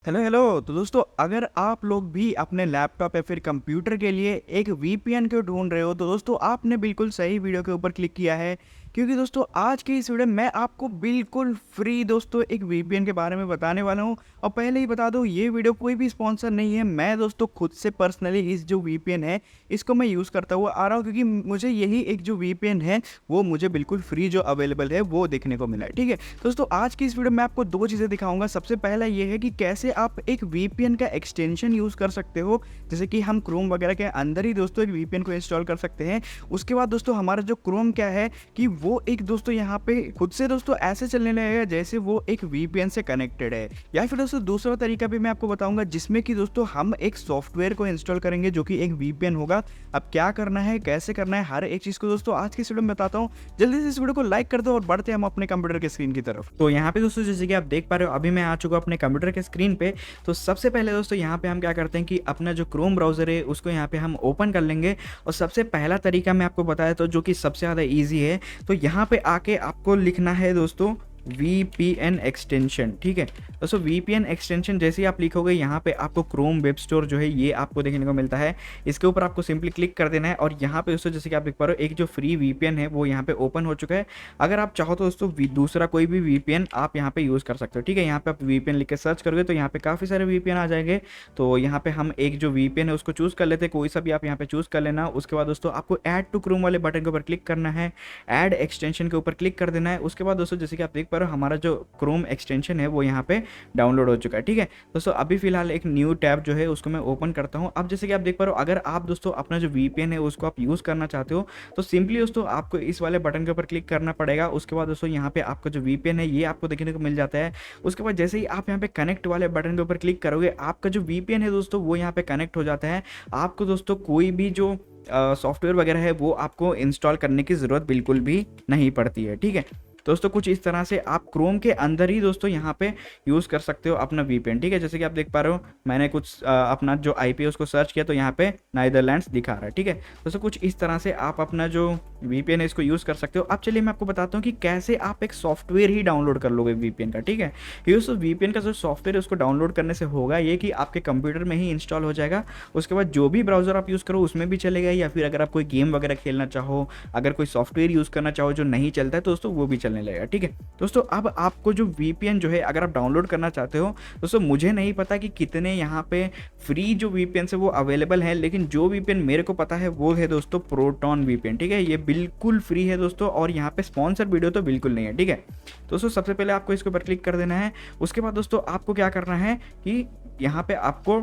Hello hello. तो दोस्तों, अगर आप लोग भी अपने लैपटॉप या फिर कंप्यूटर के लिए एक वीपीएन को ढूंढ रहे हो तो दोस्तों आपने बिल्कुल सही वीडियो के ऊपर क्लिक किया है, क्योंकि दोस्तों आज की इस वीडियो में मैं आपको बिल्कुल फ्री दोस्तों एक वीपीएन के बारे में बताने वाला हूं। और पहले ही बता दूं, ये वीडियो कोई भी स्पॉन्सर नहीं है। मैं दोस्तों खुद से पर्सनली इस जो वीपीएन है इसको मैं यूज़ करता हुआ आ रहा हूँ, क्योंकि मुझे यही एक जो वीपीएन है वो मुझे बिल्कुल फ्री जो अवेलेबल है वो देखने को मिला है। ठीक है दोस्तों, आज की इस वीडियो में आपको दो चीज़ें दिखाऊंगा। सबसे पहला ये है कि कैसे आप एक वीपीएन का एक्सटेंशन यूज़ कर सकते हो, जैसे कि हम क्रोम वगैरह के अंदर ही दोस्तों एक वीपीएन को इंस्टॉल कर सकते हैं। उसके बाद दोस्तों हमारा जो क्रोम क्या है कि वो एक दोस्तों यहाँ पे खुद से दोस्तों ऐसे चलने लगेगा जैसे वो एक वीपीएन से कनेक्टेड है। या फिर दोस्तों दूसरा तरीका भी मैं आपको बताऊंगा, जिसमें कि दोस्तों हम एक सॉफ्टवेयर को इंस्टॉल करेंगे जो कि एक वीपीएन होगा। अब क्या करना है, कैसे करना है, हर एक चीज़ को दोस्तों आज की इस वीडियो में बताता हूँ। जल्दी से इस वीडियो को लाइक कर दो और बढ़ते हैं हम अपने कंप्यूटर के स्क्रीन की तरफ। तो यहाँ पे दोस्तों जैसे कि आप देख पा रहे हो, अभी मैं आ चुका हूँ अपने कंप्यूटर के स्क्रीन पे। तो सबसे पहले दोस्तों यहाँ पे हम क्या करते हैं कि अपना जो क्रोम ब्राउजर है उसको यहाँ पे हम ओपन कर लेंगे। और सबसे पहला तरीका मैं आपको बताया तो जो कि सबसे ज़्यादा ईजी है, तो यहाँ पे आके आपको लिखना है दोस्तों VPN एक्सटेंशन। ठीक है दोस्तों, VPN एक्सटेंशन जैसे ही आप लिखोगे यहाँ पे आपको क्रोम वेब स्टोर जो है ये आपको देखने को मिलता है। इसके ऊपर आपको सिंपली क्लिक कर देना है और यहाँ पे दोस्तों जैसे कि आप देख पा रहे हो एक जो फ्री VPN है वो यहाँ पे ओपन हो चुका है। अगर आप चाहो तो दोस्तों दूसरा कोई भी VPN आप यहाँ पे यूज़ कर सकते हो। ठीक है, यहाँ पे आप VPN लिख के सर्च करोगे तो यहाँ पे काफ़ी सारे VPN आ जाएंगे। तो यहाँ पे हम एक जो VPN है उसको चूज़ कर लेते हैं, कोई सा भी आप यहाँ पे चूज़ कर लेना। उसके बाद दोस्तों आपको ऐड टू क्रोम वाले बटन के ऊपर क्लिक करना है, ऐड एक्सटेंशन के ऊपर क्लिक कर देना है। उसके बाद दोस्तों जैसे कि आप देख पा रहे हो हमारा जो क्रोम एक्सटेंशन है वो यहाँ पे डाउनलोड हो चुका है। ठीक है दोस्तों, अभी फिलहाल एक न्यू टैब जो है उसको मैं ओपन करता हूँ। अब जैसे कि आप देख पा रहे हो, अगर आप दोस्तों अपना जो VPN है उसको आप यूज़ करना चाहते हो तो सिंपली दोस्तों आपको इस वाले बटन के ऊपर क्लिक करना पड़ेगा। उसके बाद दोस्तों यहाँ पे आपका जो VPN है ये आपको देखने को मिल जाता है। उसके बाद जैसे ही आप यहाँ पे कनेक्ट वाले बटन के ऊपर क्लिक करोगे, आपका जो VPN है दोस्तों वो यहाँ पे कनेक्ट हो जाता है। आपको दोस्तों कोई भी जो सॉफ्टवेयर वगैरह है वो आपको इंस्टॉल करने की ज़रूरत बिल्कुल भी नहीं पड़ती है। ठीक है दोस्तों, कुछ इस तरह से आप क्रोम के अंदर ही दोस्तों यहाँ पे यूज़ कर सकते हो अपना VPN। ठीक है, जैसे कि आप देख पा रहे हो मैंने कुछ अपना जो IP है उसको सर्च किया तो यहाँ पे नीदरलैंड्स दिखा रहा है। ठीक है दोस्तों, कुछ इस तरह से आप अपना जो VPN है इसको यूज़ कर सकते हो। अब चलिए मैं आपको बताता हूँ कि कैसे आप एक सॉफ्टवेयर ही डाउनलोड कर लोगे VPN का। ठीक है, दोस्तों VPN का जो सॉफ्टवेयर है उसको डाउनलोड करने से होगा ये कि आपके कंप्यूटर में ही इंस्टॉल हो जाएगा। उसके बाद जो भी ब्राउज़र आप यूज़ करो उसमें भी चलेगा, या फिर अगर आप कोई गेम वगैरह खेलना चाहो, अगर कोई सॉफ्टवेयर यूज़ करना चाहो जो नहीं चलता है तो दोस्तों वो भी चलने लगेगा। ठीक है दोस्तों, अब आपको जो VPN जो है अगर आप डाउनलोड करना चाहते हो दोस्तों, मुझे नहीं पता कि कितने यहाँ पे फ्री जो VPN है वो अवेलेबल है, लेकिन जो VPN मेरे को पता है वो है दोस्तों प्रोटॉन VPN। ठीक है, ये बिल्कुल फ्री है दोस्तों और यहाँ पे स्पॉन्सर वीडियो तो बिल्कुल नहीं है। ठीक है दोस्तों, सबसे पहले आपको इसके ऊपर क्लिक कर देना है। उसके बाद दोस्तों आपको क्या करना है कि यहाँ पे आपको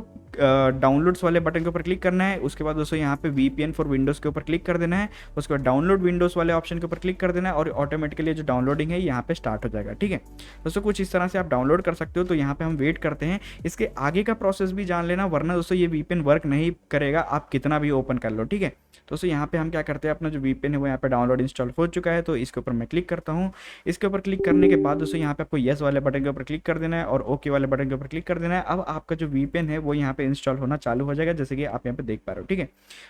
डाउनलोड्स वाले बटन के ऊपर क्लिक करना है। उसके बाद दोस्तों यहाँ पे VPN फॉर विंडोज़ के ऊपर क्लिक कर देना है। उसके बाद डाउनलोड विंडोज़ वाले ऑप्शन के ऊपर क्लिक कर देना है और ऑटोमेटिकली जो डाउनलोडिंग है यहाँ पे स्टार्ट हो जाएगा। ठीक है दोस्तों, कुछ इस तरह से आप डाउनलोड कर सकते हो। तो यहाँ पे हम वेट करते हैं, इसके आगे का प्रोसेस भी जान लेना, वरना दोस्तों ये VPN वर्क नहीं करेगा आप कितना भी ओपन कर लो। ठीक है दोस्तों, यहाँ पे हम क्या करते हैं, अपना जो VPN है वो यहाँ पे डाउनलोड इंस्टॉल हो चुका है तो इसके ऊपर मैं क्लिक करता हूँ। इसके ऊपर क्लिक करने के बाद दोस्तों यहाँ पे आपको येस वाले बटन के ऊपर क्लिक कर देना है और ओके वाले बटन के ऊपर क्लिक कर देना है। अब आपका जो VPN है वो यहाँ पे इंस्टॉल होना चालू हो जाएगा, जैसे कि आप यहाँ पे देख पा रहे हो। ठीक है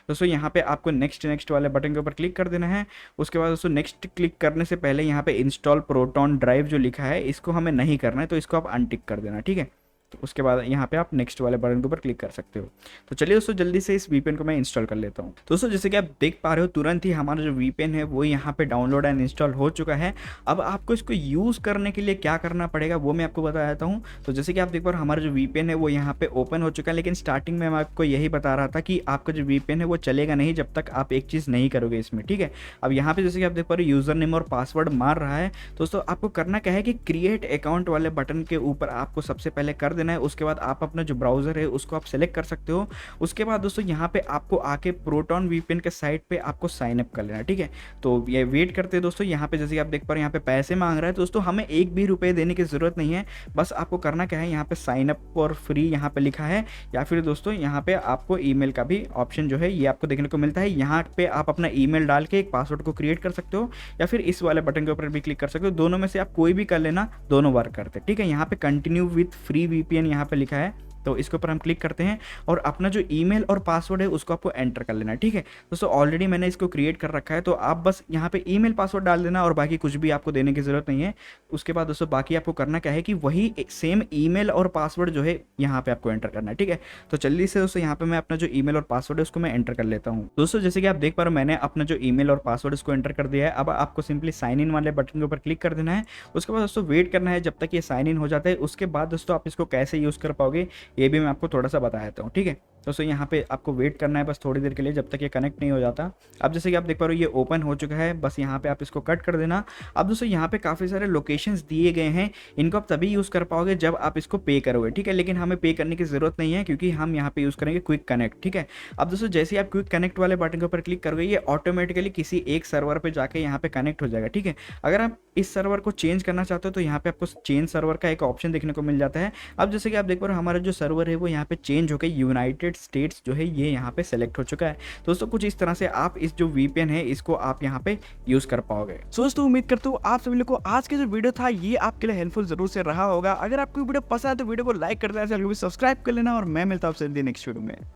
दोस्तों, यहाँ पे आपको नेक्स्ट वाले बटन के ऊपर क्लिक कर देना है। उसके बाद दोस्तों नेक्स्ट क्लिक करने से पहले यहाँ पे इंस्टॉल प्रोटॉन ड्राइव जो लिखा है इसको हमें नहीं करना है, तो इसको आप अनटिक कर देना। ठीक है, तो उसके बाद यहाँ पे आप नेक्स्ट वाले बटन के ऊपर क्लिक कर सकते हो। तो चलिए दोस्तों जल्दी से इस VPN को मैं इंस्टॉल कर लेता हूँ। दोस्तों जैसे कि आप देख पा रहे हो तुरंत ही हमारा जो VPN है वो यहाँ पे डाउनलोड एंड इंस्टॉल हो चुका है। अब आपको इसको यूज़ करने के लिए क्या करना पड़ेगा वो मैं आपको बता देता हूँ। तो जैसे कि आप देख पा रहे हो हमारा जो VPN है वो यहाँ पे ओपन हो चुका है, लेकिन स्टार्टिंग में मैं आपको यही बता रहा था कि आपका जो VPN है वो चलेगा नहीं जब तक आप एक चीज़ नहीं करोगे इसमें। ठीक है, अब यहाँ पे जैसे कि आप देख पा रहे हो यूज़र नेम और पासवर्ड मार रहा है। दोस्तों आपको करना क्या है कि क्रिएट अकाउंट वाले बटन के ऊपर आपको सबसे पहले कर देना है। उसके बाद आप अपना जो ब्राउजर है उसको आप सेलेक्ट कर सकते हो। उसके बाद दोस्तों यहाँ पे आपको आके प्रोटॉन VPN के साइट पे आपको साइन अप कर लेना। ठीक है, तो ये वेट करते हैं दोस्तों। यहाँ पे जैसे कि आप देख पा रहे हैं यहाँ पे पैसे मांग रहा है, तो दोस्तों हमें एक भी रुपए देने की जरूरत नहीं है। बस आपको करना क्या है, यहाँ पे साइन अप और फ्री यहाँ पे लिखा है, या फिर दोस्तों यहाँ पे आपको ईमेल का भी ऑप्शन जो है ये आपको देखने को मिलता है। यहाँ पे आप अपना ईमेल डाल के एक पासवर्ड को क्रिएट कर सकते हो, या फिर इस वाले बटन के ऊपर भी क्लिक कर सकते हो। दोनों में से आप कोई भी कर लेना, दोनों वर्क करते हैं। ठीक है, यहाँ पे कंटिन्यू विथ फ्री VPN यहाँ पे लिखा है, तो इसके ऊपर हम क्लिक करते हैं और अपना जो ईमेल और पासवर्ड है उसको आपको एंटर कर लेना है। ठीक है दोस्तों, ऑलरेडी मैंने इसको क्रिएट कर रखा है, तो आप बस यहाँ पे ईमेल पासवर्ड डाल देना और बाकी कुछ भी आपको देने की ज़रूरत नहीं है। उसके बाद दोस्तों बाकी आपको करना क्या है कि वही सेम ईमेल और पासवर्ड जो है यहाँ पे आपको एंटर करना है। ठीक है, तो जल्दी से दोस्तों यहाँ पे मैं अपना जो ईमेल और पासवर्ड है उसको मैं एंटर कर लेता हूँ। दोस्तों जैसे कि आप देख पा रहे हो मैंने अपना जो ईमेल और पासवर्ड उसको एंटर कर दिया है। अब आपको सिंपली साइन इन वाले बटन के ऊपर क्लिक कर देना है। उसके बाद दोस्तों वेट करना है जब तक ये साइन इन हो जाता है। उसके बाद दोस्तों आप इसको कैसे यूज़ कर पाओगे ये भी मैं आपको थोड़ा सा बता देता हूँ। ठीक है दोस्तों, यहाँ पे आपको वेट करना है बस थोड़ी देर के लिए जब तक ये कनेक्ट नहीं हो जाता। अब जैसे कि आप देख पा रहे हो ये ओपन हो चुका है, बस यहाँ पे आप इसको कट कर देना। अब दोस्तों यहाँ पे काफ़ी सारे लोकेशंस दिए गए हैं, इनको आप तभी यूज़ कर पाओगे जब आप इसको पे करोगे। ठीक है, लेकिन हमें पे करने की ज़रूरत नहीं है क्योंकि हम यहाँ पे यूज़ करेंगे क्विक कनेक्ट। ठीक है, अब दोस्तों जैसे ही आप क्विक कनेक्ट वाले बटन के ऊपर क्लिक करोगे ये ऑटोमेटिकली किसी एक सर्वर पर जाके यहाँ पे कनेक्ट हो जाएगा। ठीक है, अगर आप इस सर्वर को चेंज करना चाहते हो तो यहाँ पे आपको चेंज सर्वर का एक ऑप्शन देखने को मिल जाता है। अब जैसे कि आप देख पा रहे हो हमारा जो सर्वर है वो यहाँ पे चेंज होकर यूनाइटेड स्टेट्स जो है ये यहाँ पे सेलेक्ट हो चुका है। दोस्तों कुछ इस तरह से आप इस जो वीपीएन है इसको आप यहाँ पे यूज कर पाओगे। सो दोस्तों उम्मीद करता हूँ आप सभी लोग को आज का जो वीडियो था ये आपके लिए हेल्पफुल जरूर से रहा होगा। अगर आपको वीडियो पसंद है तो वीडियो को लाइक कर देना, चैनल को भी सब्सक्राइब कर लेना और मैं मिलता हूँ आपसे नेक्स्ट वीडियो में।